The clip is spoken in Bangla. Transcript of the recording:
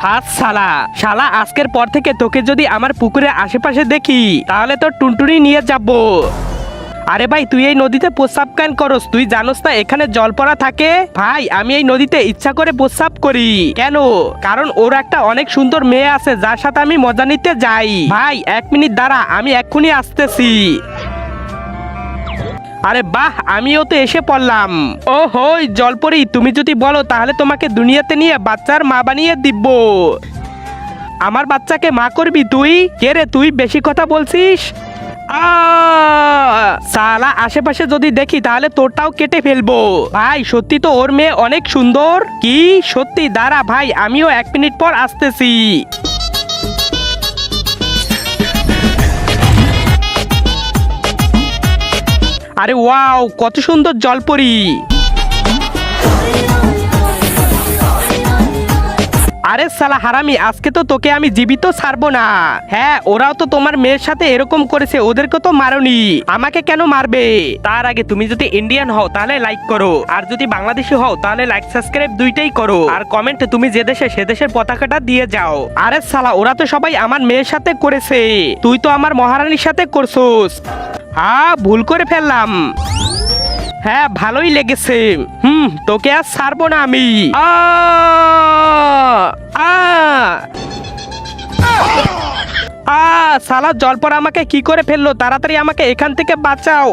হাত শালা শালা, আজকের পর থেকে তোকে যদি আমার পুকুরের আশেপাশে দেখি তাহলে তো টুনটুনি নিয়ে যাব। আরে ভাই, তুই এই নদীতে প্রস্রাব কেন করস? তুই জানোস না এখানে জল পড়া থাকে? ভাই, আমি এই নদীতে ইচ্ছা করে প্রস্রাব করি। কেন? কারণ ওর একটা অনেক সুন্দর মেয়ে আছে যার সাথে আমি মজা নিতে যাই। ভাই 1 মিনিট দাঁড়া, আমি এক্ষুনি আসতেছি। আরে বাহ, আমিও তো এসে পড়লাম। ও হই জলপরি, তুমি যদি বলো তাহলে তোমাকে দুনিয়াতে নিয়ে বাচ্চার মা বানিয়ে দিব। আমার বাচ্চাকে মা করবি তুই? কে রে তুই, বেশি কথা বলছিস? সালা, আশেপাশে যদি দেখি তাহলে তোরটাও কেটে ফেলবো। ভাই সত্যি তো ওর মেয়ে অনেক সুন্দর। কি সত্যি? দাঁড়া ভাই, আমিও 1 মিনিট পর আসতেছি। আরে ওয়াও, কত সুন্দর জলপরি। আরে সালা হারামি, আজকে তো তোকে আমি জীবিত ছাড়বো না। হ্যাঁ, ওরাও তো তোমার মেয়ের সাথে এরকম করেছে, ওদেরকে তো মারোনি, আমাকে কেন মারবে? তার আগে তুমি যদি ইন্ডিয়ান হও তাহলে লাইক করো, আর যদি বাংলাদেশি হও তাহলে লাইক সাবস্ক্রাইব দুইটাই করো, আর কমেন্টে তুমি যে দেশে সে দেশের পতাকাটা দিয়ে যাও। আরে সালা, ওরা তো সবাই আমার মেয়ের সাথে করেছে, তুই তো আমার মহারানীর সাথে করছোস। হ্যাঁ, ভুল করে ফেললাম। হ্যাঁ, ভালোই লেগেছে। তোকে আর ছাড়বো না আমি। আ আ আ শালা জলপর আমাকে কি করে ফেললো? তাড়াতাড়ি আমাকে এখান থেকে বাঁচাও।